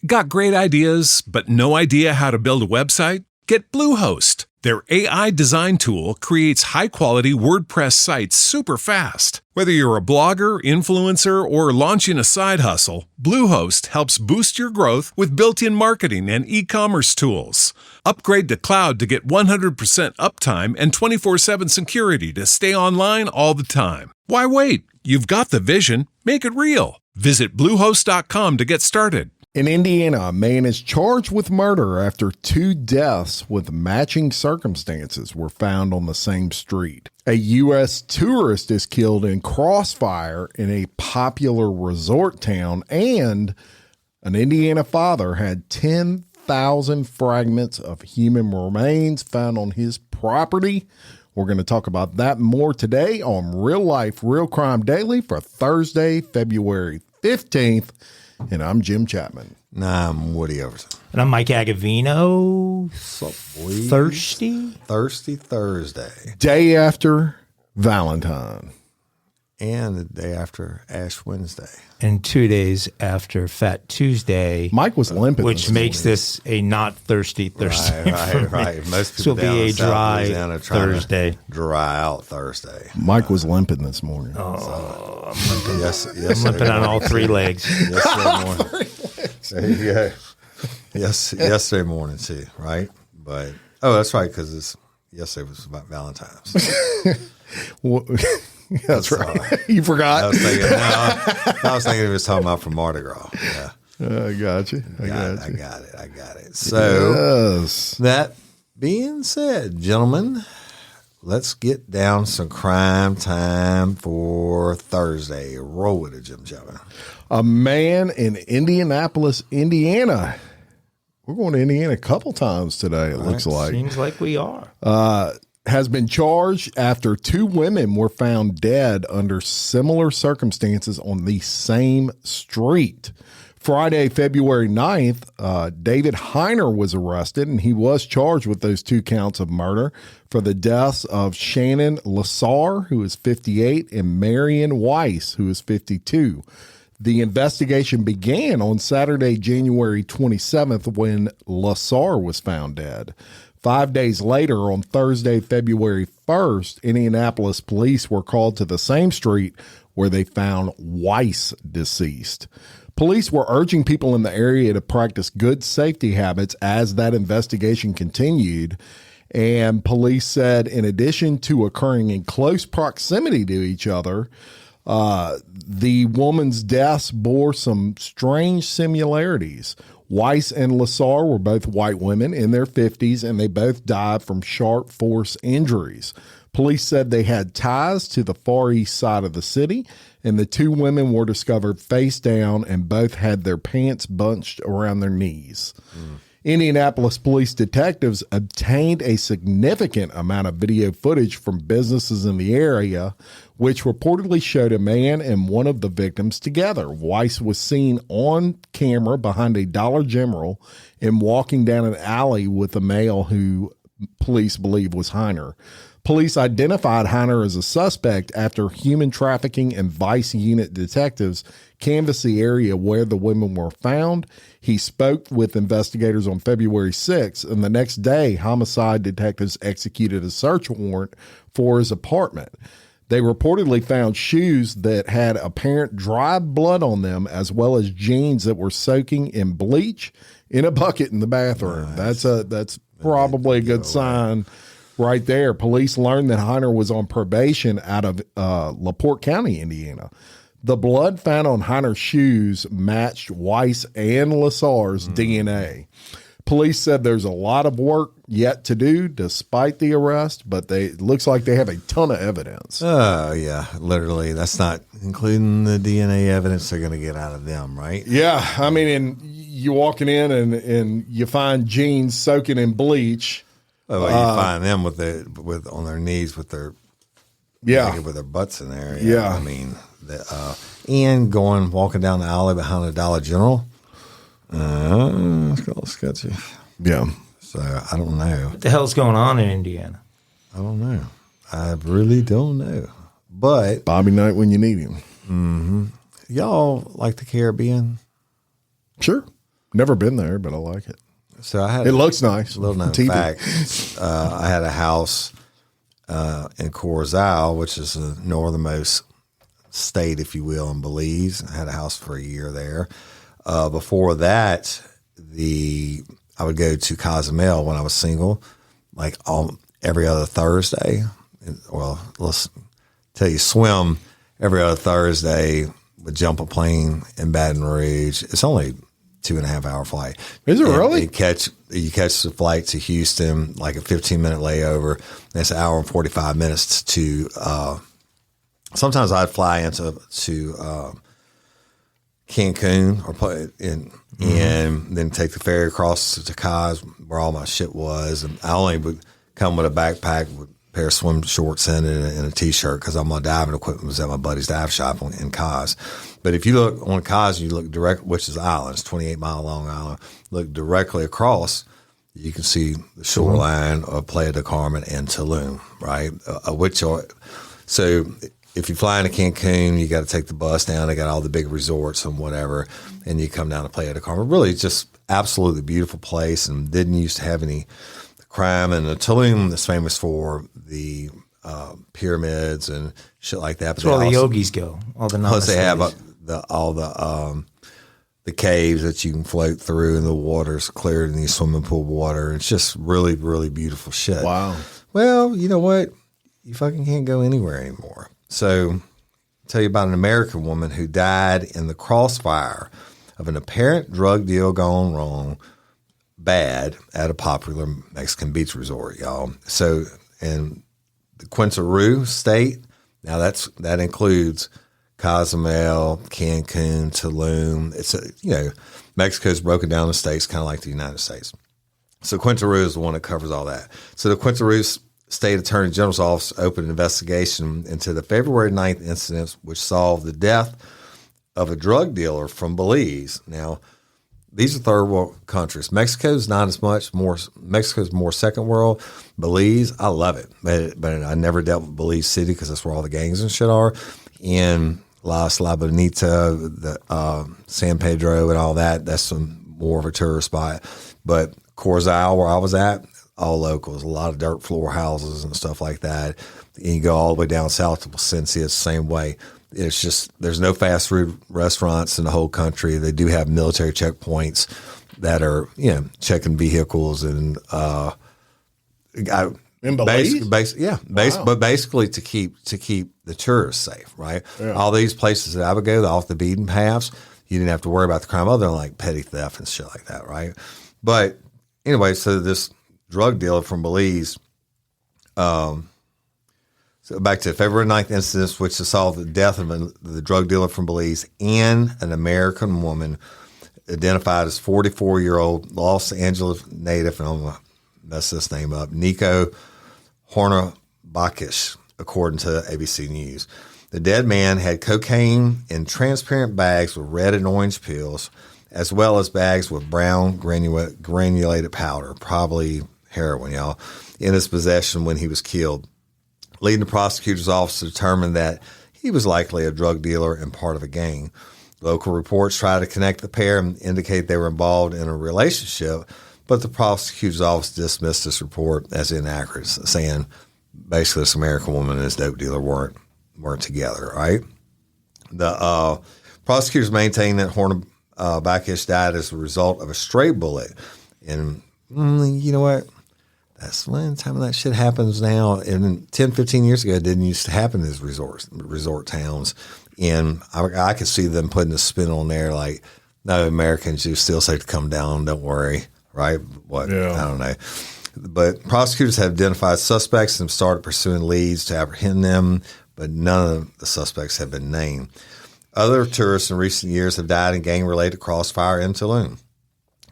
Got great ideas, but no idea how to build a website? Get Bluehost. Their AI design tool creates high-quality WordPress sites super fast. Whether you're a blogger, influencer, or launching a side hustle, Bluehost helps boost your growth with built-in marketing and e-commerce tools. Upgrade to cloud to get 100% uptime and 24/7 security to stay online all the time. Why wait? You've got the vision. Make it real. Visit Bluehost.com to get started. In Indiana, a man is charged with murder after 2 deaths with matching circumstances were found on the same street. A U.S. tourist is killed in crossfire in a popular resort town, and an Indiana father had 10,000 fragments of human remains found on his property. We're going to talk about that more today on Real Life, Real Crime Daily for Thursday, February 15th. And I'm Jim Chapman. Nah, I'm Woody Overton. And I'm Mike Agavino. Thirsty Thursday. Day after Valentine. And the day after Ash Wednesday. And 2 days after Fat Tuesday. Mike was limping. Which makes this a not thirsty Thursday. Right. Most people down be a in South dry Louisiana Thursday. Dry out Thursday. Mike was limping this morning. Oh, I'm limping. I'm limping on all 3 legs. Yesterday morning. There you go. Yesterday morning too, right? But that's right, because yesterday was about Valentine's. Well, that's right. You forgot. I was thinking it was talking about from Mardi Gras. Yeah. I got you. I got it. So that being said, gentlemen, let's get down some crime time for Thursday. Roll with it, Jim Chapman. A man in Indianapolis, Indiana. We're going to Indiana a couple times today, it looks like. Seems like we are. Has been charged after 2 women were found dead under similar circumstances on the same street. Friday, February 9th, David Heiner was arrested, and he was charged with those 2 counts of murder for the deaths of Shannon Lasar, who is 58, and Marion Weiss, who is 52. The investigation began on Saturday, January 27th, when Lasar was found dead. 5 days later, on Thursday, February 1st, Indianapolis police were called to the same street where they found Weiss deceased. Police were urging people in the area to practice good safety habits as that investigation continued. And police said, in addition to occurring in close proximity to each other, the woman's deaths bore some strange similarities. Weiss and Lasar were both white women in their 50s, and they both died from sharp force injuries. Police said they had ties to the far east side of the city, and the 2 women were discovered face down, and both had their pants bunched around their knees. Indianapolis police detectives obtained a significant amount of video footage from businesses in the area, which reportedly showed a man and one of the victims together. Weiss was seen on camera behind a Dollar General and walking down an alley with a male who police believe was Heiner. Police identified Heiner as a suspect after human trafficking and vice unit detectives canvassed the area where the women were found. He spoke with investigators on February 6th, and the next day, homicide detectives executed a search warrant for his apartment. They reportedly found shoes that had apparent dried blood on them, as well as jeans that were soaking in bleach in a bucket in the bathroom. Nice. That's probably a good sign right there. Police learned that Heiner was on probation out of LaPorte County, Indiana. The blood found on Heiner's shoes matched Weiss and Lasar's DNA. Police said there's a lot of work yet to do despite the arrest, but it looks like they have a ton of evidence. Oh, yeah, literally. That's not including the DNA evidence they're going to get out of them, right? Yeah, I mean, and you're walking in and you find jeans soaking in bleach. Oh, well, you find them with on their knees with their with their butts in there. Yeah. I mean, and walking down the alley behind the Dollar General. It's a little sketchy. Yeah. So I don't know. What the hell's going on in Indiana? I don't know. I really don't know. But Bobby Knight when you need him. Mm-hmm. Y'all like the Caribbean? Sure. Never been there, but I like it. So it looks nice. Little known TV. fact: I had a house in Corzal, which is the northernmost state, if you will, in Belize. I had a house for a year there. Before that, I would go to Cozumel when I was single, like every other Thursday. Well, let's tell you, swim every other Thursday. Would jump a plane in Baton Rouge. It's only 2.5 hour flight. Is it really? You catch the flight to Houston, like a 15-minute layover. That's an hour and 45 minutes to. Sometimes I'd fly into Cancun and then take the ferry across to Cozumel where all my shit was. And I only would come with a backpack with a pair of swim shorts in it and a T-shirt because all my diving equipment was at my buddy's dive shop in Cos. But if you look on Cos, you look direct, which is island, it's 28-mile long island, look directly across, you can see the shoreline of Playa del Carmen and Tulum, right? So if you fly into Cancun, you got to take the bus down. They got all the big resorts and whatever, and you come down to Playa del Carmen. Really, just absolutely beautiful place, and didn't used to have any crime. And Tulum is famous for the pyramids and shit like that. That's where all the yogis go. All the plus they have namaste. the caves that you can float through, and the water's cleared in these swimming pool water. It's just really, really beautiful shit. Wow. Well, you know what? You fucking can't go anywhere anymore. So I'll tell you about an American woman who died in the crossfire of an apparent drug deal gone wrong bad at a popular Mexican beach resort, y'all. So in the Quintana state, now that includes Cozumel, Cancun, Tulum. It's Mexico's broken down the states kind of like the United States. So Quintana is the one that covers all that. So the Quintana State Attorney General's Office opened an investigation into the February 9th incident, which solved the death of a drug dealer from Belize. Now, these are third world countries. Mexico's not as much. Mexico's more second world. Belize, I love it. But I never dealt with Belize City because that's where all the gangs and shit are. In La Bonita, the San Pedro and all that, that's more of a tourist spot. But Corzal, where I was at, all locals, a lot of dirt floor houses and stuff like that. And you go all the way down south to Placencia, it's the same way. It's just, there's no fast food restaurants in the whole country. They do have military checkpoints that are, checking vehicles and, in Belize? But basically to keep the tourists safe, right? Yeah. All these places that I would go, off the beaten paths, you didn't have to worry about the crime other than like petty theft and shit like that, right? But anyway, so this drug dealer from Belize, so back to February 9th incident, which solved the death of the drug dealer from Belize and an American woman identified as 44-year-old Los Angeles native, and I'm going to mess this name up, Nico Hornabakish, according to ABC News. The dead man had cocaine in transparent bags with red and orange pills, as well as bags with brown granulated powder, probably heroin, y'all, in his possession when he was killed, leading the prosecutor's office to determine that he was likely a drug dealer and part of a gang. Local reports try to connect the pair and indicate they were involved in a relationship, but the prosecutor's office dismissed this report as inaccurate, saying basically this American woman and his dope dealer weren't together, right? The prosecutors maintain that Hornabakish died as a result of a stray bullet. And you know what? That's when time that shit happens now. And 10, 15 years ago, it didn't used to happen in these resort towns. And I could see them putting a spin on there like, no, Americans, you still safe to come down. Don't worry. Right? What? Yeah. I don't know. But prosecutors have identified suspects and started pursuing leads to apprehend them, but none of the suspects have been named. Other tourists in recent years have died in gang-related crossfire in Tulum.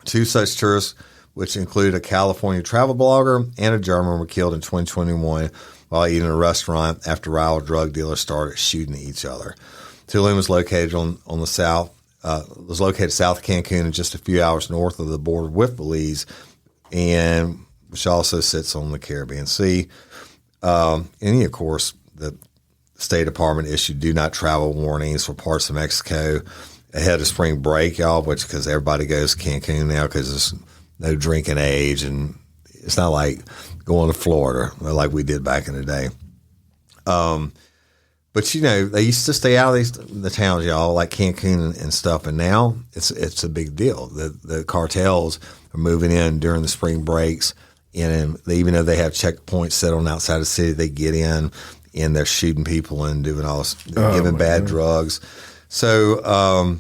2 such tourists, which include a California travel blogger and a German, were killed in 2021 while eating in a restaurant after rival drug dealers started shooting at each other. Tulum is located on the south. Was located south of Cancun and just a few hours north of the border with Belize, and which also sits on the Caribbean Sea. And of course, the State Department issued do not travel warnings for parts of Mexico ahead of spring break, y'all, which because everybody goes to Cancun now because there's no drinking age, and it's not like going to Florida like we did back in the day. But you know, they used to stay out of the towns, y'all, like Cancun and stuff, and now it's a big deal. The cartels are moving in during the spring breaks, and even though they have checkpoints set on outside the city, they get in and they're shooting people and doing all this, giving bad drugs. So,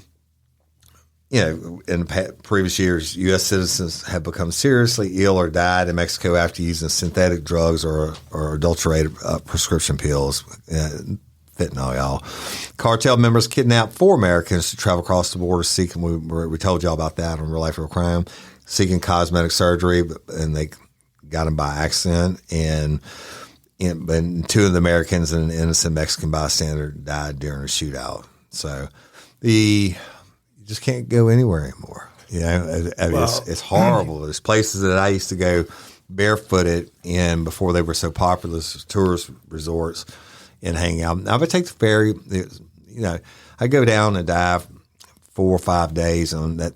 you know, in previous years, U.S. citizens have become seriously ill or died in Mexico after using synthetic drugs or adulterated prescription pills. Fentanyl, y'all. Cartel members kidnapped 4 Americans to travel across the border seeking, we told y'all about that on Real Life Real Crime, seeking cosmetic surgery, and they got them by accident. And 2 of the Americans and an innocent Mexican bystander died during a shootout. So you just can't go anywhere anymore. You know, it's horrible. There's places that I used to go barefooted in before they were so popular as tourist resorts and hang out. I would take the ferry. You know, I go down and dive 4 or 5 days on that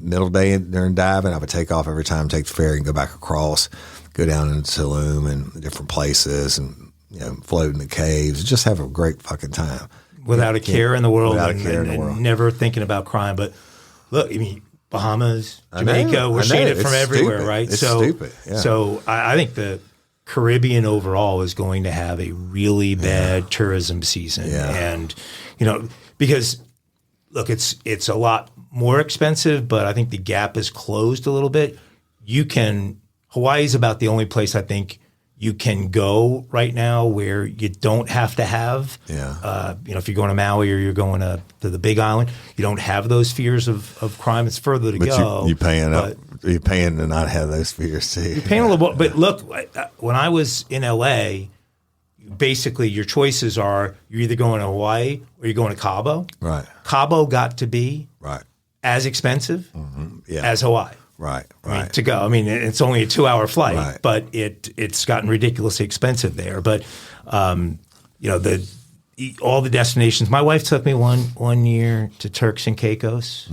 middle day during diving. I would take off every time, take the ferry and go back across, go down into Tulum and different places and, you know, float in the caves, just have a great fucking time. Without a care in the world, and never thinking about crime. But look, I mean, Bahamas, Jamaica, we're seeing it from everywhere, stupid. right? It's stupid. Yeah. So I think the Caribbean overall is going to have a really bad tourism season. Yeah. And, you know, because look, it's a lot more expensive, but I think the gap is closed a little bit. Hawaii is about the only place I think you can go right now where you don't have to have, you know, if you're going to Maui or you're going to the Big Island, you don't have those fears of crime. It's further to go. You're paying to not have those fears too. You're paying a little bit. But look, when I was in L.A., basically your choices are you're either going to Hawaii or you're going to Cabo. Right. Cabo got to be as expensive as Hawaii. Right. I mean, to go. I mean, it's only a 2-hour flight, Right. but it's gotten ridiculously expensive there. But you know, all the destinations. My wife took me one year to Turks and Caicos.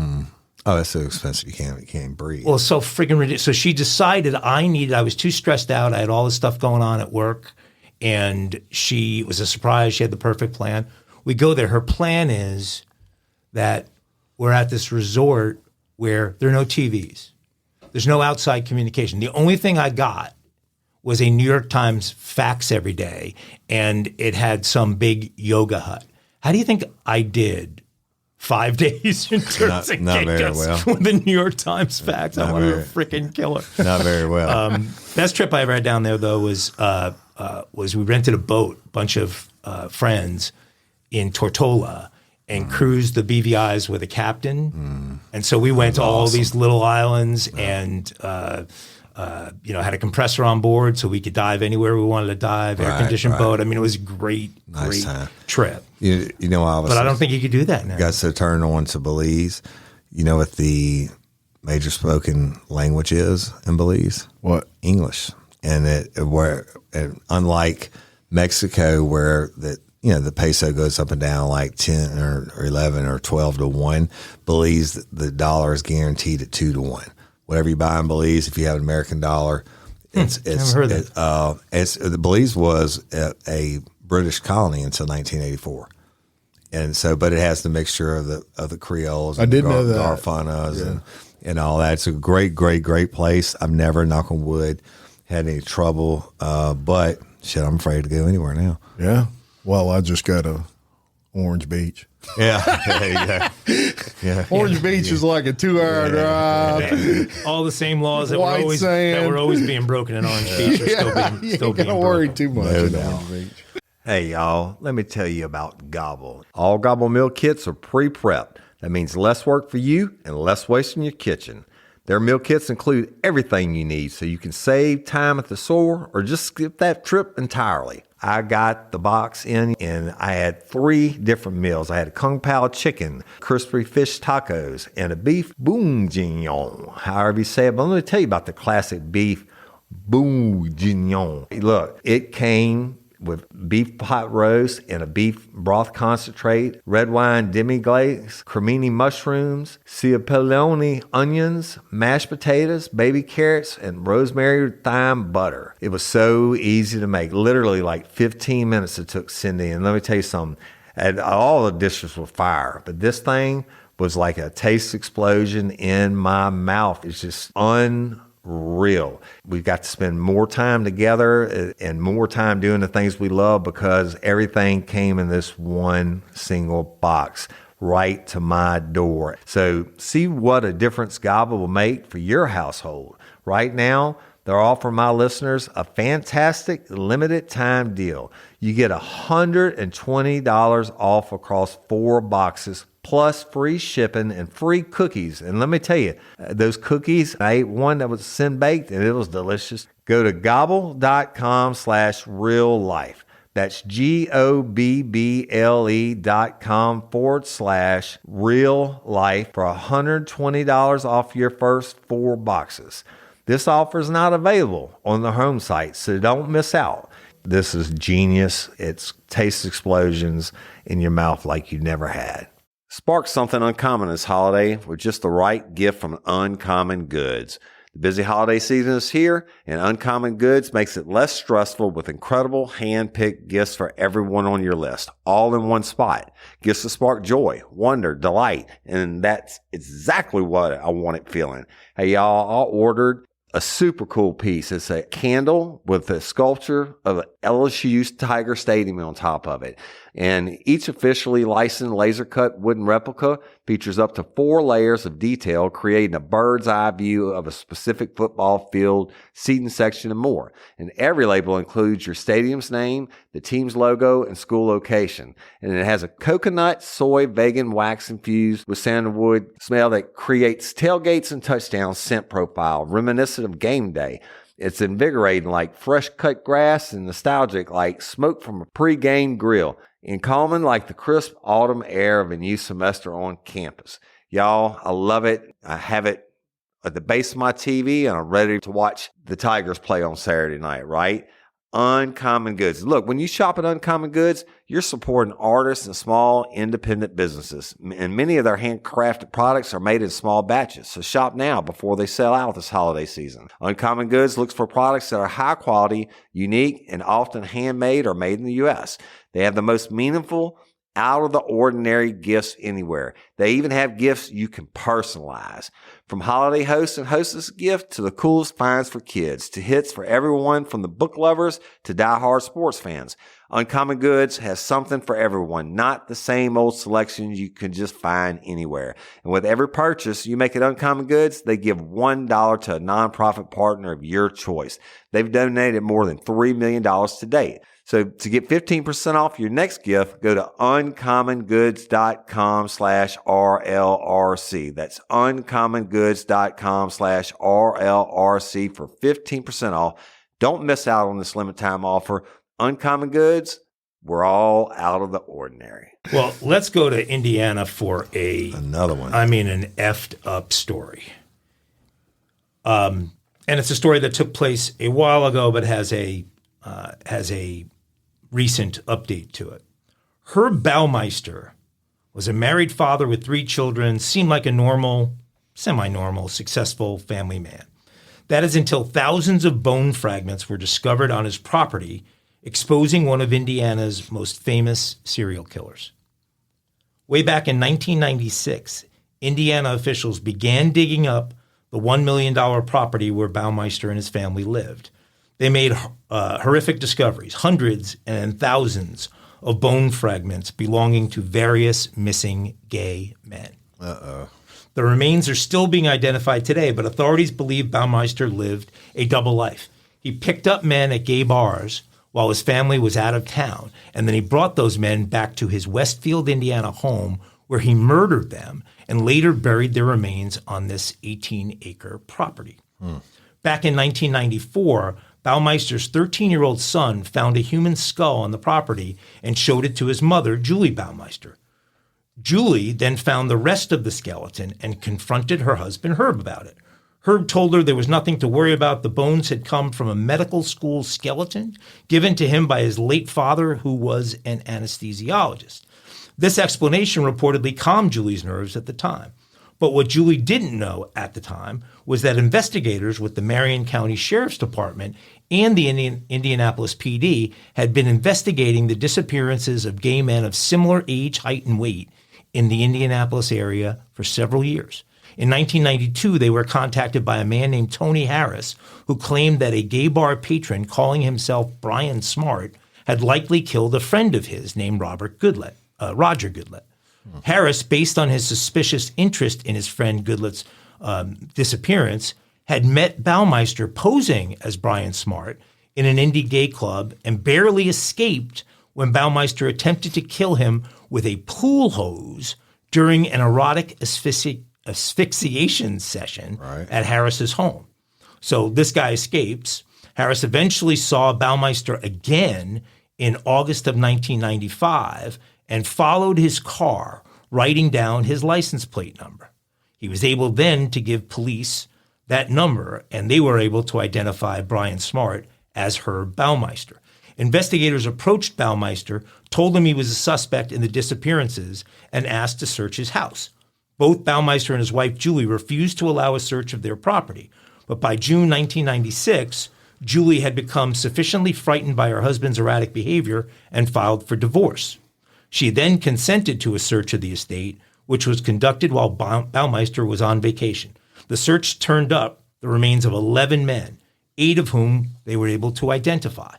Oh, that's so expensive. You can't breathe. Well, it's so freaking ridiculous. So she decided I was too stressed out. I had all this stuff going on at work, and it was a surprise. She had the perfect plan. We go there. Her plan is that we're at this resort where there are no TVs. There's no outside communication. The only thing I got was a New York Times fax every day, and it had some big yoga hut. How do you think I did 5 days in Turks and not very Caicos well. with the New York Times fax? I wanted a freaking killer. Not very well. Best trip I ever had down there, though, was we rented a boat, bunch of friends in Tortola, and cruised the BVIs with a captain. And so we went to all these little islands and, you know, had a compressor on board so we could dive anywhere we wanted to dive, air-conditioned boat. I mean, it was a great trip. You know, but I don't think you could do that now. Got so turned on to Belize. You know what the major spoken language is in Belize? What? English. And unlike Mexico where the peso goes up and down like 10 or 11 or 12 to 1. Belize, the dollar is guaranteed at 2 to 1. Whatever you buy in Belize, if you have an American dollar, never heard that. Belize was a British colony until 1984. And so, but it has the mixture of the Creoles and the Garfanas and all that. It's a great, great, great place. I've never, knock on wood, had any trouble. But shit, I'm afraid to go anywhere now. Yeah. Well, I just got to Orange Beach. Yeah. Orange Beach is like a 2-hour drive. All the same laws that White were always being broken in Orange Beach are still being You ain't broken. got to worry too much in Orange Beach. Hey, y'all, let me tell you about Gobble. All Gobble meal kits are pre-prepped. That means less work for you and less waste in your kitchen. Their meal kits include everything you need so you can save time at the store or just skip that trip entirely. I got the box in and I had 3 different meals. I had a Kung Pao chicken, crispy fish tacos, and a beef bourguignon, however you say it. But let me tell you about the classic beef bourguignon. Look, it came with beef pot roast and a beef broth concentrate, red wine demi-glace, cremini mushrooms, cipollone onions, mashed potatoes, baby carrots, and rosemary thyme butter. It was so easy to make. Literally like 15 minutes it took Cindy. And let me tell you something. And all the dishes were fire, but this thing was like a taste explosion in my mouth. It's just unreal. We've got to spend more time together and more time doing the things we love because everything came in this one single box right to my door. So see what a difference God will make for your household. Right now, they're offering my listeners a fantastic limited time deal. You get $120 off across 4 boxes plus free shipping and free cookies. And let me tell you, those cookies, I ate one that was sin-baked and it was delicious. Go to gobble.com/real life. That's GOBBLE.com/real life for $120 off your first 4 boxes. This offer is not available on the home site, so don't miss out. This is genius. It's taste explosions in your mouth like you never had. Spark something uncommon this holiday with just the right gift from Uncommon Goods. The busy holiday season is here, and Uncommon Goods makes it less stressful with incredible hand-picked gifts for everyone on your list, all in one spot. Gifts to spark joy, wonder, delight, and that's exactly what I wanted feeling. Hey, y'all, I ordered a super cool piece. It's a candle with a sculpture of LSU's Tiger Stadium on top of it. And each officially licensed laser cut wooden replica features up to 4 layers of detail, creating a bird's eye view of a specific football field, seating section, and more. And every label includes your stadium's name, the team's logo, and school location. And it has a coconut, soy, vegan wax infused with sandalwood smell that creates tailgates and touchdown scent profile, reminiscent of game day. It's invigorating like fresh cut grass and nostalgic like smoke from a pre-game grill, and calming like the crisp autumn air of a new semester on campus. Y'all, I love it. I have it at the base of my TV, and I'm ready to watch the Tigers play on Saturday night, right? Uncommon Goods. Look, when you shop at Uncommon Goods, you're supporting artists and small independent businesses. And many of their handcrafted products are made in small batches. So shop now before they sell out this holiday season. Uncommon Goods looks for products that are high quality, unique, and often handmade or made in the U.S. They have the most meaningful, out of the ordinary gifts anywhere. They even have gifts you can personalize. From holiday hosts and hostess gift to the coolest finds for kids to hits for everyone from the book lovers to diehard sports fans. Uncommon Goods has something for everyone, not the same old selections you can just find anywhere. And with every purchase you make at Uncommon Goods, they give $1 to a nonprofit partner of your choice. They've donated more than $3 million to date. So to get 15% off your next gift, go to uncommongoods.com/RLRC. That's uncommongoods.com/RLRC for 15% off. Don't miss out on this limited time offer. Uncommon Goods, we're all out of the ordinary. Well, let's go to Indiana for another one. I mean, an effed up story. And it's a story that took place a while ago, but has a recent update to it. Herb Baumeister was a married father with 3 children, seemed like a normal, semi-normal, successful family man. That is until thousands of bone fragments were discovered on his property, exposing one of Indiana's most famous serial killers. Way back in 1996, Indiana officials began digging up the $1 million property where Baumeister and his family lived. They made horrific discoveries, hundreds and thousands of bone fragments belonging to various missing gay men. The remains are still being identified today, but authorities believe Baumeister lived a double life. He picked up men at gay bars while his family was out of town, and then he brought those men back to his Westfield, Indiana home, where he murdered them and later buried their remains on this 18-acre property. Back in 1994, Baumeister's 13-year-old son found a human skull on the property and showed it to his mother, Julie Baumeister. Julie then found the rest of the skeleton and confronted her husband, Herb, about it. Herb told her there was nothing to worry about. The bones had come from a medical school skeleton given to him by his late father, who was an anesthesiologist. This explanation reportedly calmed Julie's nerves at the time. But what Julie didn't know at the time was that investigators with the Marion County Sheriff's Department and the Indianapolis PD had been investigating the disappearances of gay men of similar age, height, and weight in the Indianapolis area for several years. In 1992, they were contacted by a man named Tony Harris, who claimed that a gay bar patron calling himself Brian Smart had likely killed a friend of his named Roger Goodlett. Harris, based on his suspicious interest in his friend Goodlett's disappearance, had met Baumeister posing as Brian Smart in an indie gay club and barely escaped when Baumeister attempted to kill him with a pool hose during an erotic asphyxiation session at Harris's home. So this guy escapes. Harris eventually saw Baumeister again in August of 1995 and followed his car, writing down his license plate number. He was able then to give police that number, and they were able to identify Brian Smart as Herb Baumeister. Investigators approached Baumeister, told him he was a suspect in the disappearances, and asked to search his house. Both Baumeister and his wife Julie refused to allow a search of their property. But by June 1996, Julie had become sufficiently frightened by her husband's erratic behavior and filed for divorce. She then consented to a search of the estate, which was conducted while Baumeister was on vacation. The search turned up the remains of 11 men, 8 of whom they were able to identify.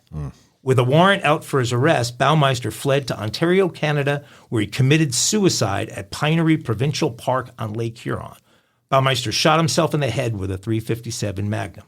With a warrant out for his arrest, Baumeister fled to Ontario, Canada, where he committed suicide at Pinery Provincial Park on Lake Huron. Baumeister shot himself in the head with a .357 Magnum.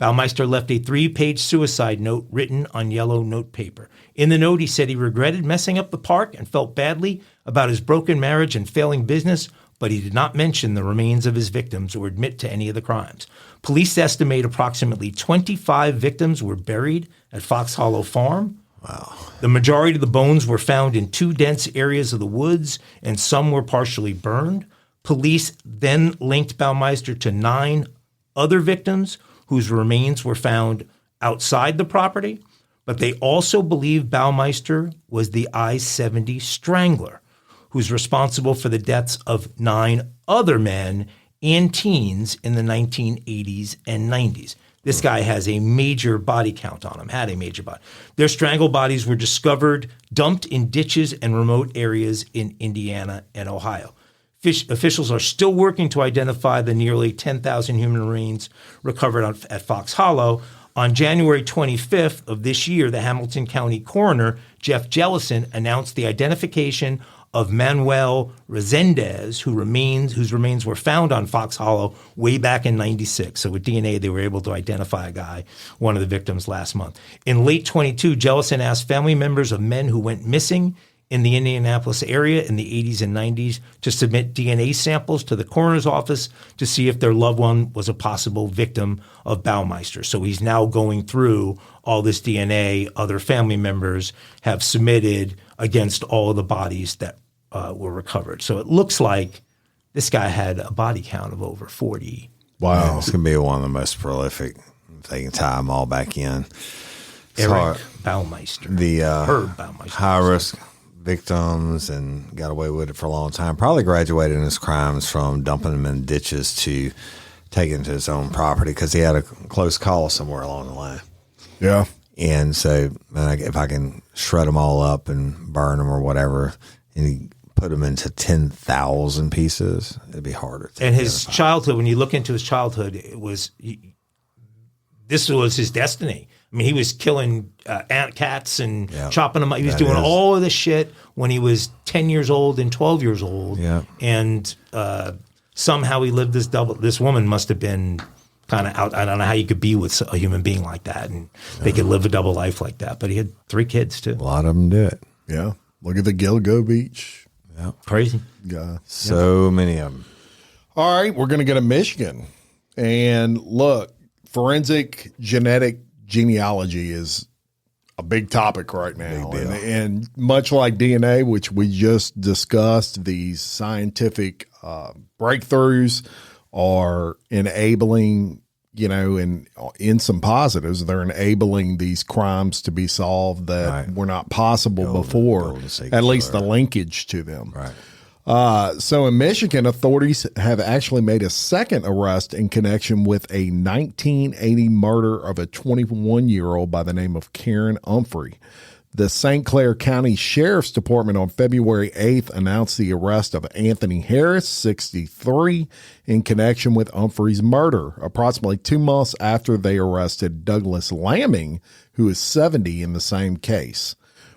Baumeister left a 3-page suicide note written on yellow notepaper. In the note, he said he regretted messing up the park and felt badly about his broken marriage and failing business, but he did not mention the remains of his victims or admit to any of the crimes. Police estimate approximately 25 victims were buried at Fox Hollow Farm. Wow. The majority of the bones were found in 2 dense areas of the woods, and some were partially burned. Police then linked Baumeister to 9 other victims whose remains were found outside the property, but they also believe Baumeister was the I-70 strangler, who's responsible for the deaths of 9 other men and teens in the 1980s and 90s. This guy has a major body count on him, had a major body. Their strangled bodies were discovered, dumped in ditches and remote areas in Indiana and Ohio. Officials are still working to identify the nearly 10,000 human remains recovered at Fox Hollow. On January 25th of this year, the Hamilton County coroner, Jeff Jellison, announced the identification of Manuel Resendez, whose remains were found on Fox Hollow way back in '96. So with DNA, they were able to identify a guy, one of the victims last month. In late 22, Jellison asked family members of men who went missing in the Indianapolis area in the 80s and 90s to submit DNA samples to the coroner's office to see if their loved one was a possible victim of Baumeister. So he's now going through all this DNA. Other family members have submitted against all of the bodies that were recovered. So it looks like this guy had a body count of over 40. Wow. It's going to be one of the most prolific. If they can tie them all back in. Eric Baumeister. The Herb Baumeister. High-risk victims and got away with it for a long time. Probably graduated in his crimes from dumping them in ditches to taking to his own property because he had a close call somewhere along the line. Yeah. And so if I can shred them all up and burn them or whatever and he put them into 10,000 pieces, it'd be harder. And his childhood, when you look into his childhood, this was his destiny. I mean, he was killing ant cats and chopping them up. He was doing all of this shit when he was 10 years old and 12 years old. Yeah. And somehow he lived this woman must have been kind of out. I don't know how you could be with a human being like that. And they could live a double life like that. But he had 3 kids, too. A lot of them do it. Yeah. Look at the Gilgo Beach. Yeah. Crazy. Yeah. So many of them. All right. We're going to go to Michigan. And look, forensic genetic genealogy is a big topic right now. And much like DNA, which we just discussed, these scientific breakthroughs are enabling, in some positives, they're enabling these crimes to be solved that were not possible before, at least the linkage to them. Right. So in Michigan, authorities have actually made a second arrest in connection with a 1980 murder of a 21-year-old by the name of Karen Humphrey. The St. Clair County Sheriff's Department on February 8th announced the arrest of Anthony Harris, 63, in connection with Humphrey's murder, approximately 2 months after they arrested Douglas Lamming, who is 70, in the same case.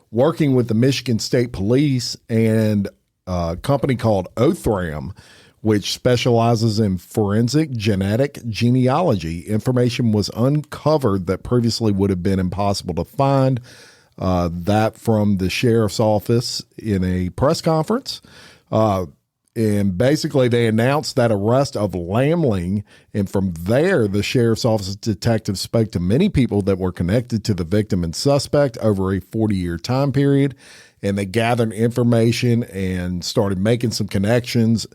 Working with the Michigan State Police and a company called Othram, which specializes in forensic genetic genealogy, information was uncovered that previously would have been impossible to find. That from the sheriff's office in a press conference. And basically they announced that arrest of Lamling. And from there, the sheriff's office detective spoke to many people that were connected to the victim and suspect over a 40-year time period. And they gathered information and started making some connections.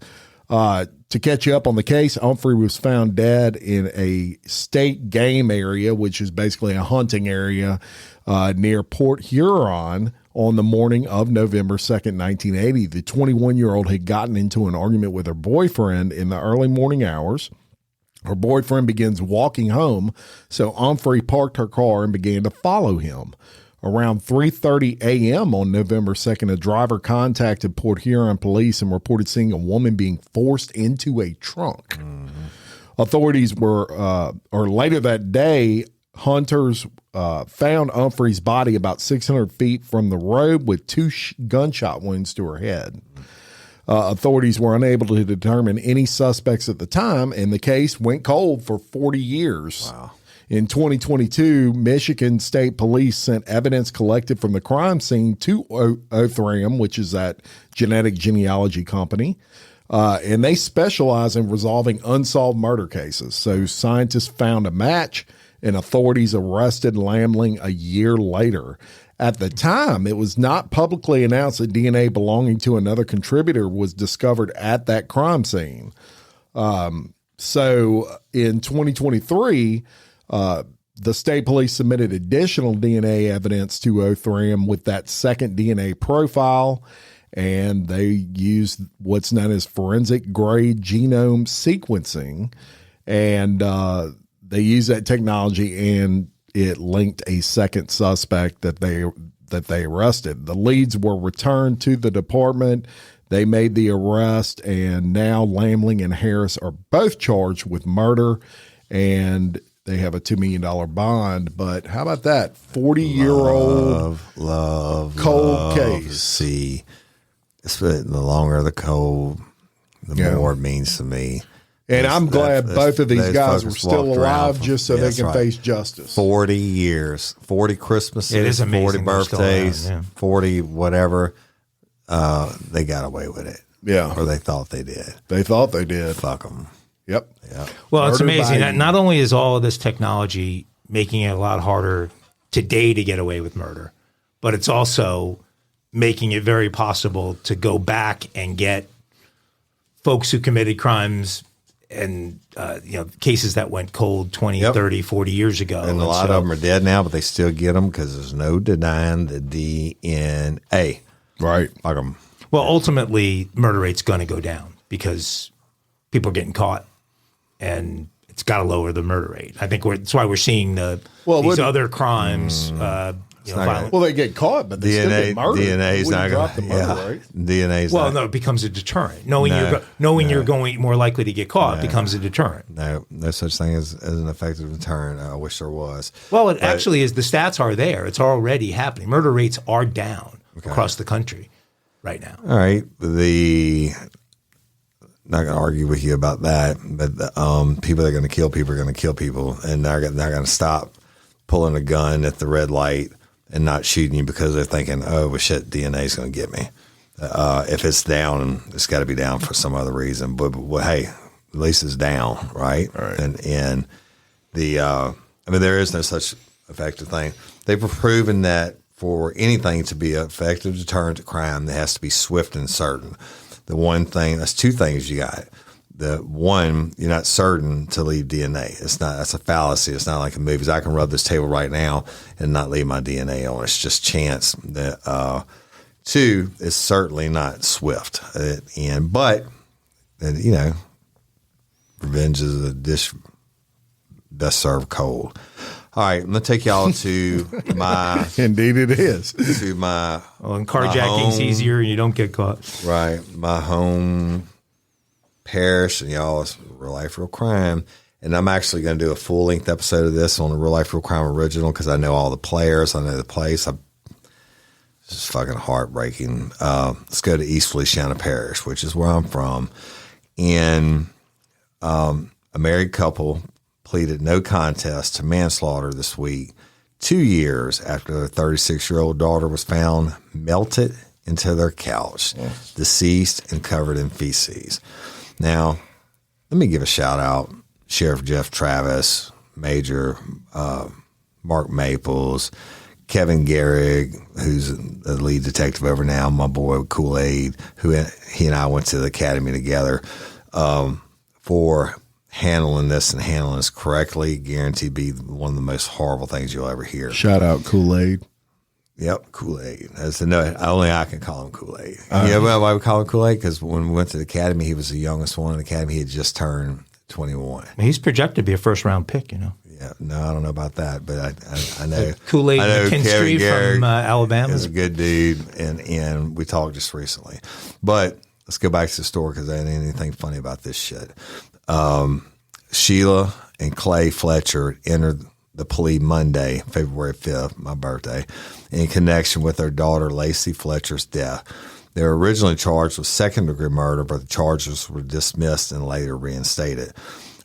To catch you up on the case, Humphrey was found dead in a state game area, which is basically a hunting area near Port Huron on the morning of November 2nd, 1980. The 21-year-old had gotten into an argument with her boyfriend in the early morning hours. Her boyfriend begins walking home, so Humphrey parked her car and began to follow him. Around 3:30 a.m. on November 2nd, a driver contacted Port Huron police and reported seeing a woman being forced into a trunk. Mm-hmm. Authorities were, or later that day, hunters found Humphrey's body about 600 feet from the road with 2 gunshot wounds to her head. Authorities were unable to determine any suspects at the time, and the case went cold for 40 years. Wow. In 2022, Michigan State Police sent evidence collected from the crime scene to Othram, which is that genetic genealogy company, and they specialize in resolving unsolved murder cases. So scientists found a match, and authorities arrested Lamling a year later. At the time, it was not publicly announced that DNA belonging to another contributor was discovered at that crime scene. So in 2023, the state police submitted additional DNA evidence to Othram with that second DNA profile, and they used what's known as forensic grade genome sequencing, and they used that technology, and it linked a second suspect that they arrested. The leads were returned to the department. They made the arrest, and now Lamling and Harris are both charged with murder, and they have a $2 million bond. But how about that 40-year-old cold case? See, the longer the cold, the more it means to me. And I'm glad both of these guys were still alive just so they can face justice. 40 years, 40 Christmases, 40 birthdays, 40 whatever. They got away with it. Yeah. Or they thought they did. They thought they did. Fuck them. Yep. Well, it's amazing that not only is all of this technology making it a lot harder today to get away with murder, but it's also making it very possible to go back and get folks who committed crimes and cases that went cold 20, 30, 40 years ago. And a lot of them are dead now, but they still get them because there's no denying the DNA. Right. Fuck them. Well, ultimately, murder rate's going to go down because people are getting caught, and it's got to lower the murder rate. I think that's why we're seeing these other crimes. Violent. Well, they get caught, but they still get murdered. DNA's not going to murder rate. DNA's no, it becomes a deterrent. Knowing you're going more likely to get caught becomes a deterrent. No such thing as an effective deterrent. I wish there was. Well, it actually is. The stats are there. It's already happening. Murder rates are down across the country right now. All right. Not going to argue with you about that, but people that are going to kill people are going to kill people, and they're not going to stop pulling a gun at the red light and not shooting you because they're thinking, oh, well, shit, DNA is going to get me. If it's down, it's got to be down for some other reason. But hey, at least it's down, right? And there is no such effective thing. They've proven that for anything to be an effective deterrent to crime, it has to be swift and certain. The one thing, that's two things you got. you're not certain to leave DNA. That's a fallacy. It's not like in movies. I can rub this table right now and not leave my DNA on. It's just chance. That 2, it's certainly not swift. But revenge is a dish best served cold. All right, I'm going to take y'all to my... Indeed it is. To my... and carjacking's easier and you don't get caught. Right. My home parish, and y'all, it's real life, real crime. And I'm actually going to do a full-length episode of this on the Real Life, Real Crime original because I know all the players. I know the place. It's just fucking heartbreaking. Let's go to East Feliciana Parish, which is where I'm from. And a married couple pleaded no contest to manslaughter this week, 2 years after their 36-year-old daughter was found melted into their couch, deceased and covered in feces. Now, let me give a shout out. Sheriff Jeff Travis, Major Mark Maples, Kevin Gehrig, who's the lead detective over now, my boy Kool-Aid, who he and I went to the academy together, for handling this correctly. Guaranteed to be one of the most horrible things you'll ever hear. Shout out Kool-Aid. Yep, Kool-Aid. Only I can call him Kool-Aid. You know why we call him Kool-Aid? Because when we went to the academy, he was the youngest one in the academy. He had just turned 21. He's projected to be a first-round pick, Yeah, no, I don't know about that, but I know. Kool-Aid McKinstry from Alabama. Is a good dude, and we talked just recently. But let's go back to the story because there ain't anything funny about this shit. Sheila and Clay Fletcher entered the plea Monday, February 5th, my birthday, in connection with their daughter Lacey Fletcher's death. They were originally charged with second-degree murder, but the charges were dismissed and later reinstated.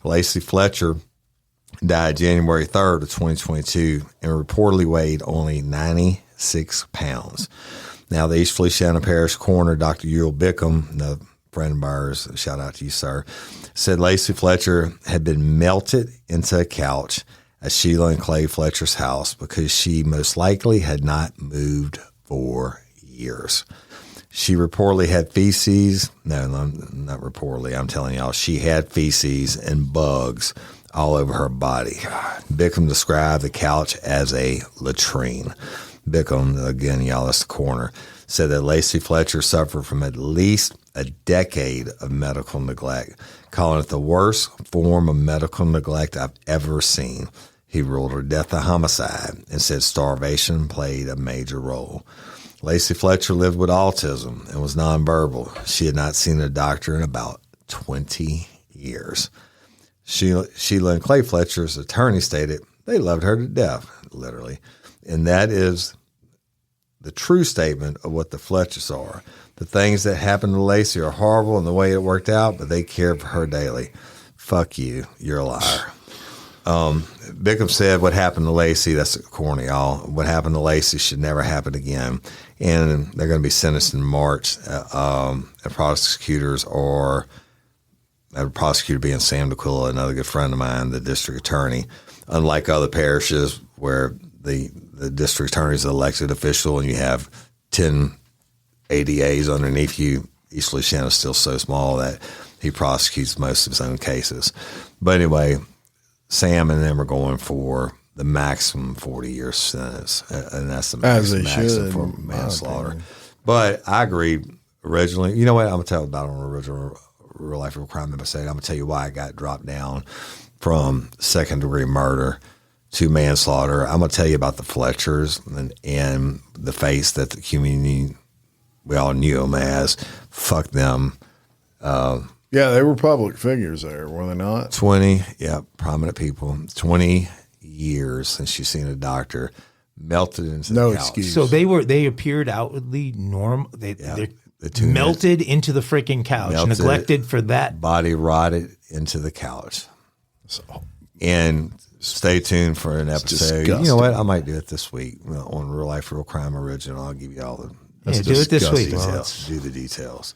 Lacey Fletcher died January 3rd of 2022 and reportedly weighed only 96 pounds. Now, the East Feliciana Parish coroner, Dr. Joel Bickham, a friend of ours, shout out to you, sir, said Lacey Fletcher had been melted into a couch at Sheila and Clay Fletcher's house because she most likely had not moved for years. She reportedly had feces. No, not reportedly. I'm telling y'all, she had feces and bugs all over her body. Bickham described the couch as a latrine. Bickham, again, y'all, that's the coroner, said that Lacey Fletcher suffered from at least a decade of medical neglect, calling it the worst form of medical neglect I've ever seen. He ruled her death a homicide and said starvation played a major role. Lacey Fletcher lived with autism and was nonverbal. She had not seen a doctor in about 20 years. Sheila and Clay Fletcher's attorney stated they loved her to death, literally. And that is the true statement of what the Fletchers are. The things that happened to Lacey are horrible in the way it worked out, but they cared for her daily. Fuck you. You're a liar. Bickham said what happened to Lacey, that's corny, y'all. What happened to Lacey should never happen again. And they're going to be sentenced in March. Prosecutors are a prosecutor being Sam DeQuilla, another good friend of mine, the district attorney. Unlike other parishes where the district attorney is an elected official and you have 10 ADAs underneath you, East Feliciana is still so small that he prosecutes most of his own cases. But anyway, Sam and them are going for the maximum 40-year sentence, and that's the maximum for manslaughter. But I agreed originally. You know what? I'm going to tell about on original Real Life, Real Crime episode. I'm going to tell you why I got dropped down from second-degree murder to manslaughter. I'm going to tell you about the Fletchers and the face that the community, we all knew them as. Fuck them. Yeah, they were public figures there, were they not? 20, yeah, prominent people. 20 years since she's seen a doctor, melted into the couch. Excuse. So they appeared outwardly normal. They're melted into the freaking couch, neglected for that. Body rotted into the couch. And stay tuned for an episode. Disgusting. You know what? I might do it this week on Real Life, Real Crime Original. I'll give you all the do it this week. Do the details.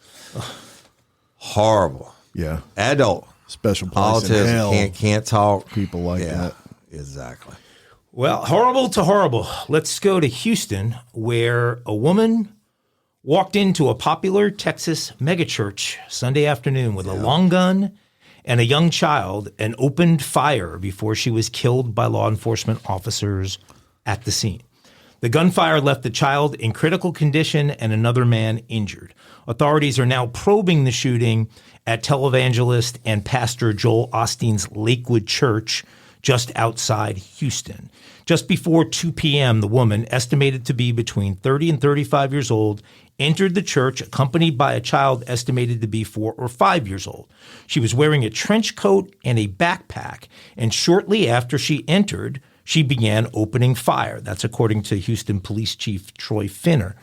Horrible. Yeah. Adult. Special place in autism. hell. Can't talk. People like that. Exactly. Well, horrible to horrible. Let's go to Houston, where a woman walked into a popular Texas megachurch Sunday afternoon with a long gun and a young child and opened fire before she was killed by law enforcement officers at the scene. The gunfire left the child in critical condition and another man injured. Authorities are now probing the shooting at televangelist and pastor Joel Osteen's Lakewood church just outside Houston. Just before 2 p.m., the woman, estimated to be between 30 and 35 years old, entered the church accompanied by a child estimated to be 4 or 5 years old. She was wearing a trench coat and a backpack, and shortly after she entered, she began opening fire. That's according to Houston Police Chief Troy Finner.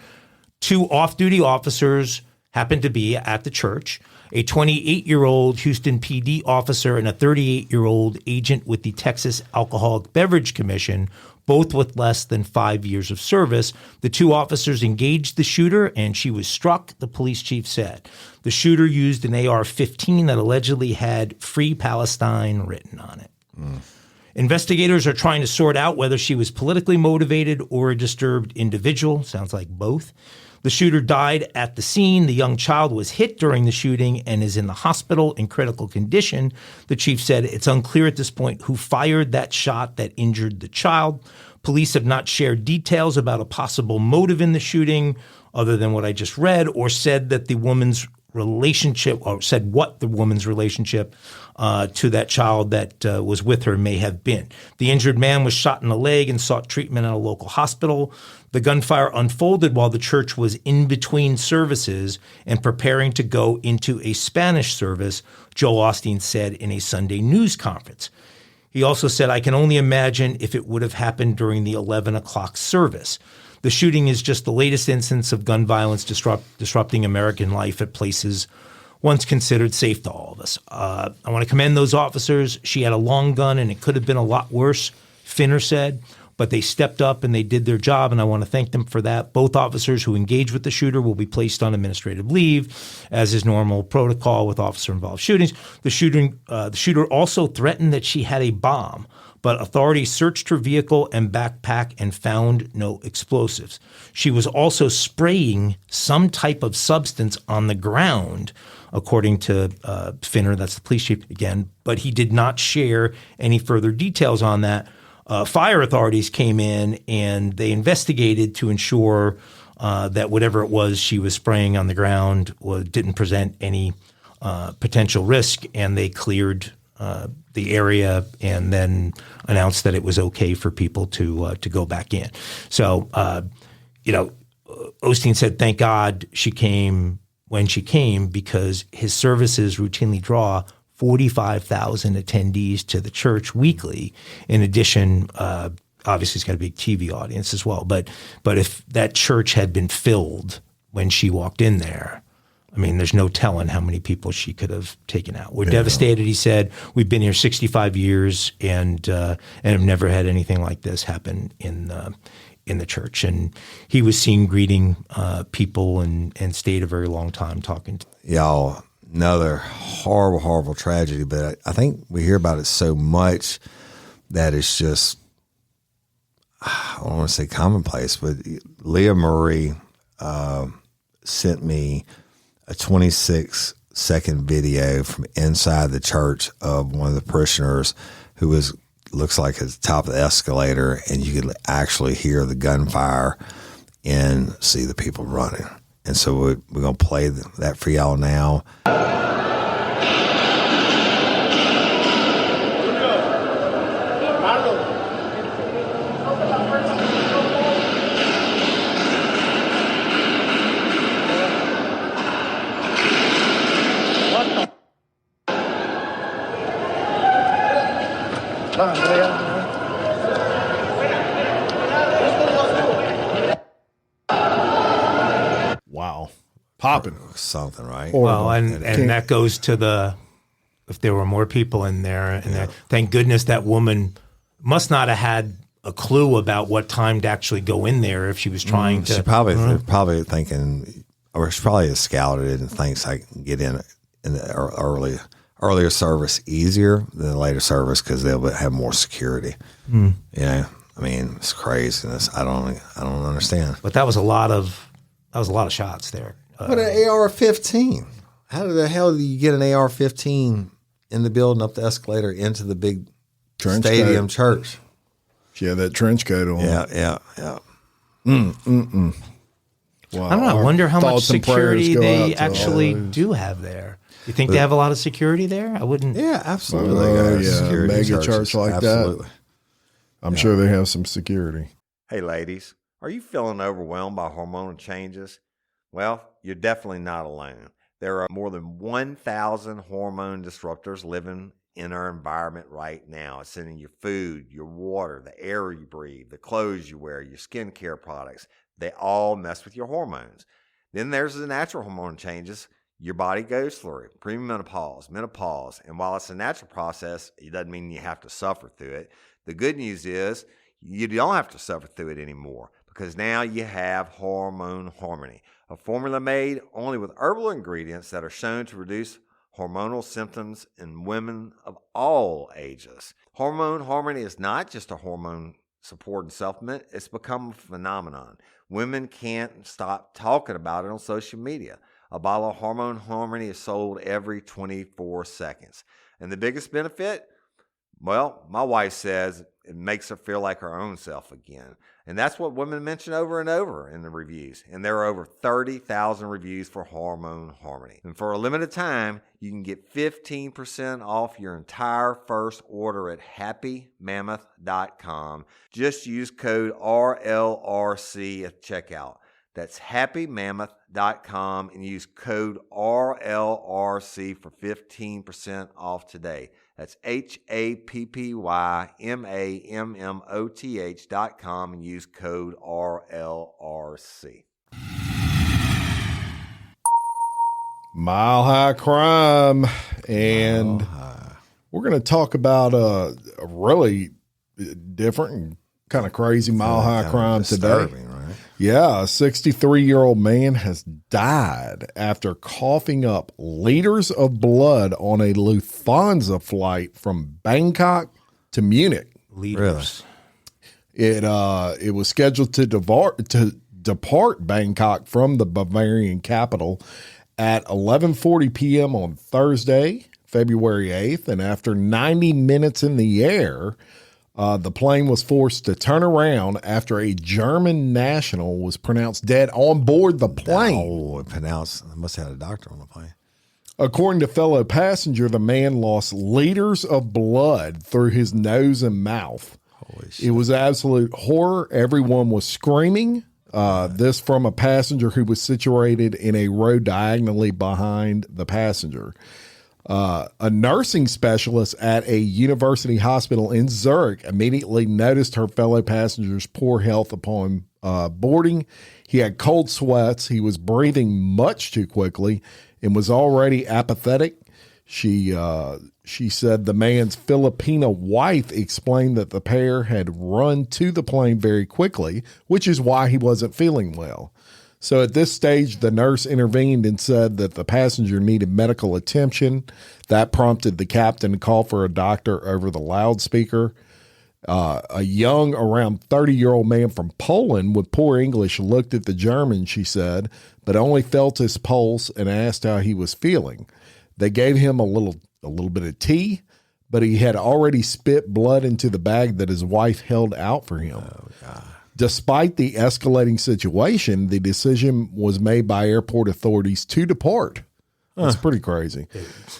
2 off-duty officers happened to be at the church. A 28-year-old Houston PD officer and a 38-year-old agent with the Texas Alcoholic Beverage Commission, both with less than 5 years of service. The 2 officers engaged the shooter, and she was struck, the police chief said. The shooter used an AR-15 that allegedly had Free Palestine written on it. Investigators are trying to sort out whether she was politically motivated or a disturbed individual. Sounds like both. The shooter died at the scene. The young child was hit during the shooting and is in the hospital in critical condition. The chief said it's unclear at this point who fired that shot that injured the child. Police have not shared details about a possible motive in the shooting other than what I just read, or said that the woman's relationship, or said what the woman's relationship to that child that was with her may have been. The injured man was shot in the leg and sought treatment at a local hospital. The gunfire unfolded while the church was in between services and preparing to go into a Spanish service, Joel Osteen said in a Sunday news conference. He also said, I can only imagine if it would have happened during the 11 o'clock service. The shooting is just the latest instance of gun violence disrupting American life at places once considered safe to all of us. I want to commend those officers. She had a long gun and it could have been a lot worse, Finner said, but they stepped up and they did their job, and I want to thank them for that. Both officers who engaged with the shooter will be placed on administrative leave, as is normal protocol with officer-involved shootings. The shooter also threatened that she had a bomb, but authorities searched her vehicle and backpack and found no explosives. She was also spraying some type of substance on the ground, according to Finner, that's the police chief again, but he did not share any further details on that. Fire authorities came in and they investigated to ensure that whatever it was she was spraying on the ground didn't present any potential risk, and they cleared the area and then announced that it was okay for people to go back in. So, Osteen said, thank God she came when she came, because his services routinely draw 45,000 attendees to the church weekly. In addition, obviously, he's got a big TV audience as well. But if that church had been filled when she walked in there, I mean, there's no telling how many people she could have taken out. We're devastated, he said. We've been here 65 years and have never had anything like this happen in the church. And he was seen greeting people and stayed a very long time talking to them. Y'all, another horrible, horrible tragedy. But I think we hear about it so much that it's just, I don't want to say commonplace, but Leah Marie sent me a 26-second video from inside the church of one of the parishioners who looks like at the top of the escalator, and you could actually hear the gunfire and see the people running. And so we're going to play that for y'all now. Wow. Popping. Something, right? Well, and that goes to if there were more people in there. And thank goodness that woman must not have had a clue about what time to actually go in there if she was trying to. She probably thinking, or she probably has scouted it and thinks I can get in the earlier service easier than the later service because they'll have more security. You know, I mean, it's craziness. I don't understand. But that was a lot of shots there. What an AR-15? How the hell do you get an AR-15 in the building, up the escalator, into the big Trench stadium coat. church. She had that trench coat on. Yeah. Wow. I don't know. I wonder how much Thoughts and prayers security go they out to all actually those. do have there. You think they have a lot of security there? I wouldn't. Yeah, absolutely. Oh, There's yeah, security in mega churches. church like Absolutely. that. I'm sure they have some security. Hey, ladies, are you feeling overwhelmed by hormonal changes? Well, you're definitely not alone. There are more than 1,000 hormone disruptors living in our environment right now. It's in your food, your water, the air you breathe, the clothes you wear, your skincare products. They all mess with your hormones. Then there's the natural hormone changes your body goes through, premenopause, menopause. And while it's a natural process, it doesn't mean you have to suffer through it. The good news is you don't have to suffer through it anymore, because now you have Hormone Harmony, a formula made only with herbal ingredients that are shown to reduce hormonal symptoms in women of all ages. Hormone Harmony is not just a hormone support and supplement. It's become a phenomenon. Women can't stop talking about it on social media. A bottle of Hormone Harmony is sold every 24 seconds. And the biggest benefit? Well, my wife says it makes her feel like her own self again. And that's what women mention over and over in the reviews. And there are over 30,000 reviews for Hormone Harmony. And for a limited time, you can get 15% off your entire first order at happymammoth.com. Just use code RLRC at checkout. That's happymammoth.com and use code RLRC for 15% off today. That's happymammoth.com and use code RLRC. Mile High Crime. And we're going to talk about a really different and kind of crazy Mile High Crime today. Right? Yeah, a 63-year-old man has died after coughing up liters of blood on a Lufthansa flight from Bangkok to Munich. Leaders. It was scheduled to depart Bangkok from the Bavarian capital at 11:40 p.m. on Thursday, February 8th, and after 90 minutes in the air, the plane was forced to turn around after a German national was pronounced dead on board the plane. Oh, pronounced. I must have had a doctor on the plane. According to fellow passenger, the man lost liters of blood through his nose and mouth. Holy shit. It was absolute horror. Everyone was screaming. This from a passenger who was situated in a row diagonally behind the passenger. A nursing specialist at a university hospital in Zurich immediately noticed her fellow passenger's poor health upon boarding. He had cold sweats. He was breathing much too quickly and was already apathetic. She said the man's Filipino wife explained that the pair had run to the plane very quickly, which is why he wasn't feeling well. So at this stage, the nurse intervened and said that the passenger needed medical attention. That prompted the captain to call for a doctor over the loudspeaker. A young, around 30-year-old man from Poland with poor English looked at the German, she said, but only felt his pulse and asked how he was feeling. They gave him a little bit of tea, but he had already spit blood into the bag that his wife held out for him. Oh, God. Despite the escalating situation, the decision was made by airport authorities to depart. That's pretty crazy.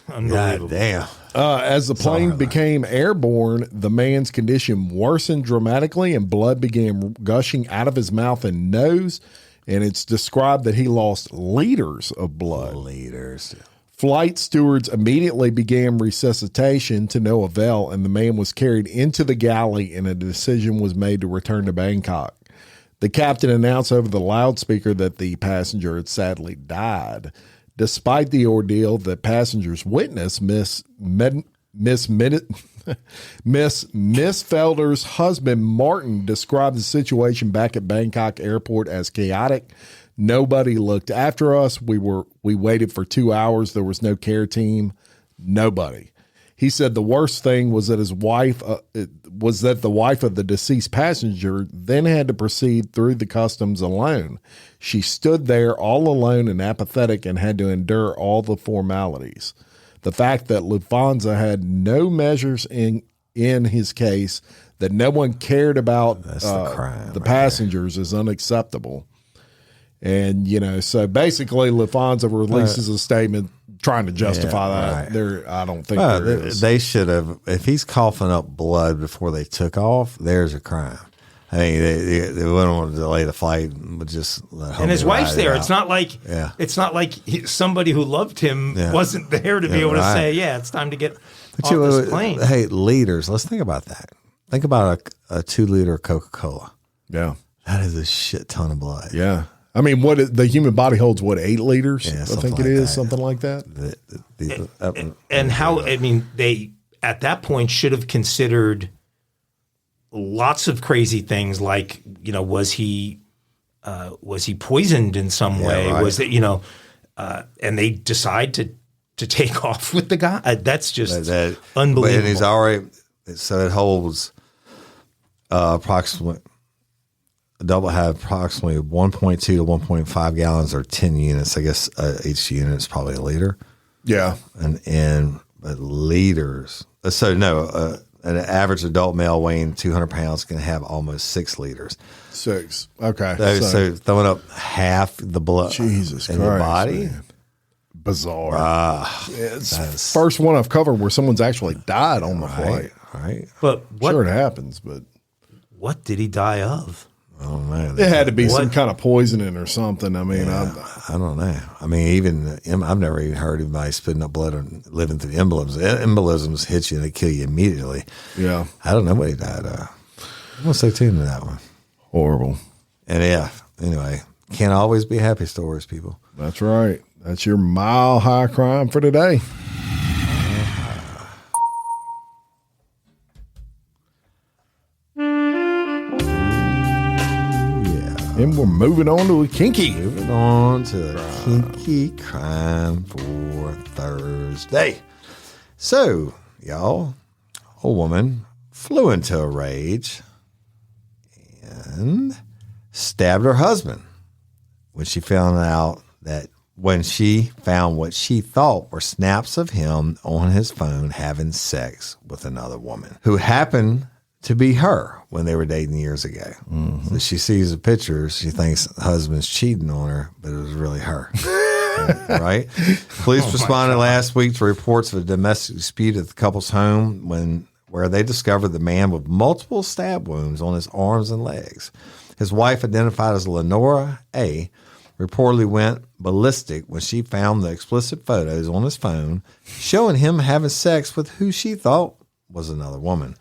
God damn. As the plane became airborne, the man's condition worsened dramatically and blood began gushing out of his mouth and nose. And it's described that he lost liters of blood. Liters. Flight stewards immediately began resuscitation to no avail, and the man was carried into the galley and a decision was made to return to Bangkok. The captain announced over the loudspeaker that the passenger had sadly died. Despite the ordeal, the passenger's witness, Miss Felder's husband, Martin, described the situation back at Bangkok airport as chaotic. Nobody looked after us. We waited for 2 hours. There was no care team. Nobody. He said the worst thing was that the wife of the deceased passenger then had to proceed through the customs alone. She stood there all alone and apathetic and had to endure all the formalities. The fact that Lufthansa had no measures in his case, that no one cared about the passengers is unacceptable. And, so basically Lufthansa releases a statement trying to justify that. Right. I don't think there is. They should have, if he's coughing up blood before they took off, there's a crime. I mean, they wouldn't want to delay the flight, but just let and his wife's there. Out. It's not like somebody who loved him wasn't there to be able to say, it's time to get off this plane. Hey, liters. Let's think about that. Think about a 2-liter Coca-Cola. Yeah, that is a shit ton of blood. Yeah, I mean, the human body holds 8 liters? Yeah, I think it is something like that. They at that point should have considered lots of crazy things, like was he poisoned in some way? Right. Was it and they decide to take off with the guy? That's just unbelievable. And he's already it holds approximately. Adult will have approximately 1.2 to 1.5 gallons or 10 units. I guess each unit is probably a liter. Yeah, and liters. So no. An average adult male weighing 200 pounds can have almost 6 liters. 6. Okay. So throwing up half the blood Jesus in Christ, your body? Man. Bizarre. It's first one I've covered where someone's actually died on the flight. Right. But sure it happens, but what did he die of? Oh man, it had to be some kind of poisoning or something. I mean, I don't know. I mean, even I've never even heard of anybody spitting up blood or living through embolisms. Embolisms hit you and they kill you immediately. Yeah, I don't know what he died of. I'm gonna stay tuned to that one. Horrible. And anyway, can't always be happy stories, people. That's right. That's your mile high crime for today. And we're moving on to a kinky. Moving on to a kinky crime for Thursday. So, y'all, a woman flew into a rage and stabbed her husband when she found what she thought were snaps of him on his phone having sex with another woman who happened to be her when they were dating years ago. Mm-hmm. So she sees the pictures. She thinks the husband's cheating on her, but it was really her. Right? Police responded last week to reports of a domestic dispute at the couple's home where they discovered the man with multiple stab wounds on his arms and legs. His wife, identified as Lenora A., reportedly went ballistic when she found the explicit photos on his phone showing him having sex with who she thought was another woman.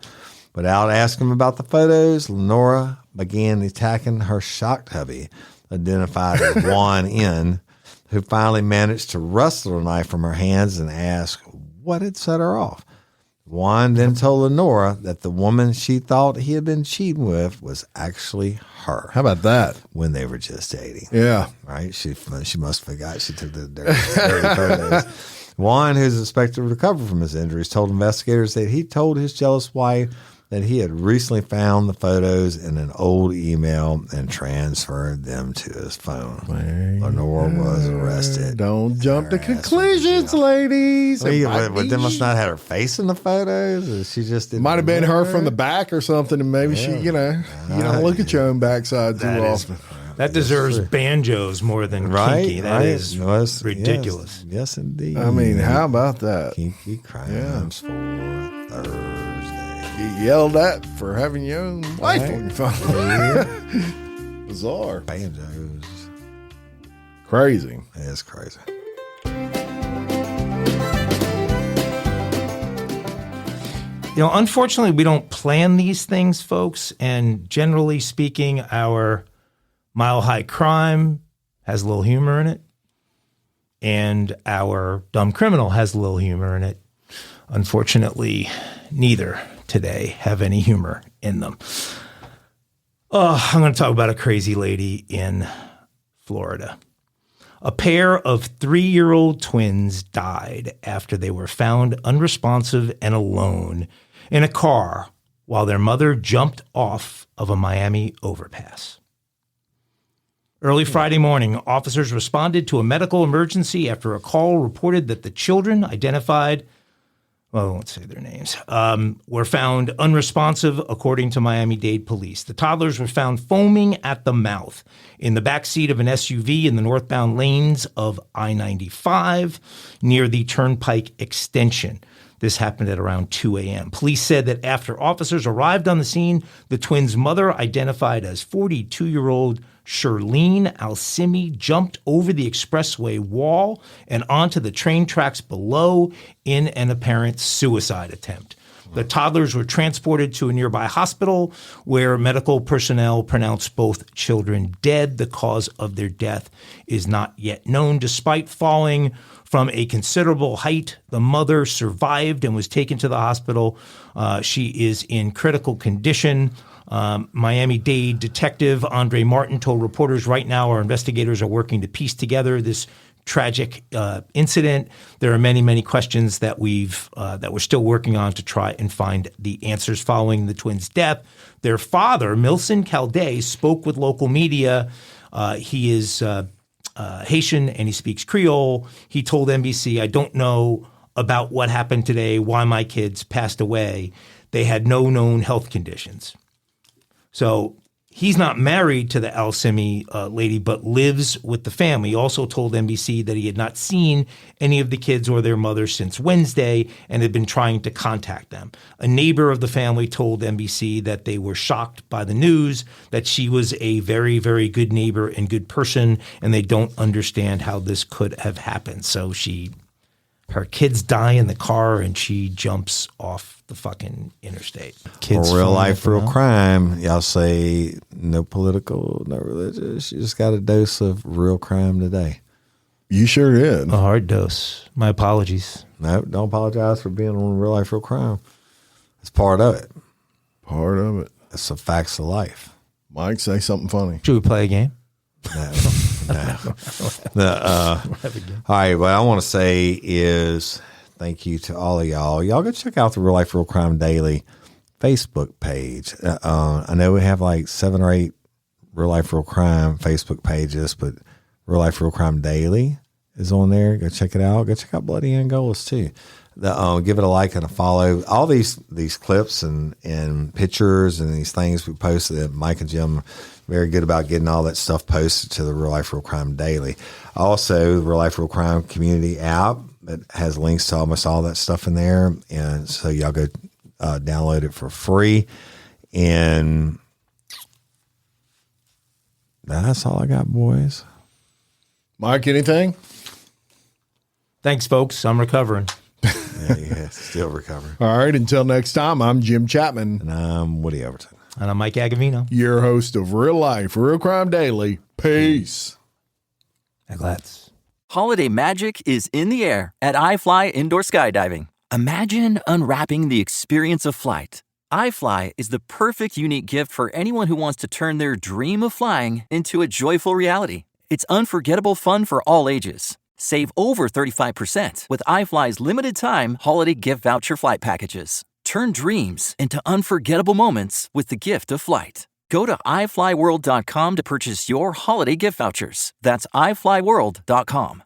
Without asking him about the photos, Lenora began attacking her shocked hubby, identified as Juan N., who finally managed to wrestle a knife from her hands and ask what had set her off. Juan then told Lenora that the woman she thought he had been cheating with was actually her. How about that? When they were just dating. Yeah. Right? She must have forgot she took the dirty photos. Juan, who's expected to recover from his injuries, told investigators that he told his jealous wife that he had recently found the photos in an old email and transferred them to his phone. Lenora was arrested. Don't jump to conclusions, ladies. But they must not have her face in the photos. Or she just didn't. Might have been her from the back or something, and maybe she, you don't look at your own backside too often. That deserves banjos more than kinky. That is ridiculous. Yes, indeed. I mean, how about that? Kinky crimes for Thursday. You yelled at for having your own wife on your phone. Bizarre. Banjos. Crazy. It is crazy. Unfortunately, we don't plan these things, folks. And generally speaking, our Mile High Crime has a little humor in it. And our Dumb Criminal has a little humor in it. Unfortunately, neither today have any humor in them. I'm going to talk about a crazy lady in Florida. A pair of 3-year-old twins died after they were found unresponsive and alone in a car while their mother jumped off of a Miami overpass. Early Friday morning, officers responded to a medical emergency after a call reported that the children identified, well, I won't say their names, were found unresponsive, according to Miami-Dade police. The toddlers were found foaming at the mouth in the backseat of an SUV in the northbound lanes of I-95 near the Turnpike extension. This happened at around 2 a.m. Police said that after officers arrived on the scene, the twins' mother, identified as 42-year-old Shirlene Alsimi, jumped over the expressway wall and onto the train tracks below in an apparent suicide attempt. The toddlers were transported to a nearby hospital where medical personnel pronounced both children dead. The cause of their death is not yet known. Despite falling from a considerable height, the mother survived and was taken to the hospital. She is in critical condition. Miami-Dade detective Andre Martin told reporters, right now our investigators are working to piece together this tragic incident. There are many, many questions that we're still working on to try and find the answers following the twins' death. Their father, Milson Calday, spoke with local media. He is Haitian and he speaks Creole. He told NBC, "I don't know about what happened today, why my kids passed away. They had no known health conditions." So he's not married to the Alsimi lady, but lives with the family. He also told NBC that he had not seen any of the kids or their mother since Wednesday and had been trying to contact them. A neighbor of the family told NBC that they were shocked by the news, that she was a very, very good neighbor and good person, and they don't understand how this could have happened. So her kids die in the car and she jumps off the fucking interstate. Kids real life, real crime. Y'all say no political, no religious. You just got a dose of real crime today. You sure did. A hard dose. My apologies. No, don't apologize for being on real life, real crime. It's part of it. Part of it. It's the facts of life. Mike, say something funny. Should we play a game? No. All right, what I want to say is thank you to all of y'all. Y'all go check out the Real Life Real Crime Daily Facebook page. I know we have like 7 or 8 Real Life Real Crime Facebook pages, but Real Life Real Crime Daily is on there. Go check it out. Go check out Bloody Angolas too. Give it a like and a follow. All these clips and pictures and these things we post that Mike and Jim are very good about getting all that stuff posted to the Real Life Real Crime Daily. Also, the Real Life Real Crime community app that has links to almost all that stuff in there. And so y'all go download it for free. And that's all I got, boys. Mike, anything? Thanks, folks. I'm recovering. Yeah, still recovering. All right, until next time, I'm Jim Chapman. And I'm Woody Overton. And I'm Mike Agavino, your host of Real Life, Real Crime Daily. Peace. Glad. Holiday magic is in the air at iFly Indoor Skydiving. Imagine unwrapping the experience of flight. iFly is the perfect unique gift for anyone who wants to turn their dream of flying into a joyful reality. It's unforgettable fun for all ages. Save over 35% with iFly's limited-time holiday gift voucher flight packages. Turn dreams into unforgettable moments with the gift of flight. Go to iFlyWorld.com to purchase your holiday gift vouchers. That's iFlyWorld.com.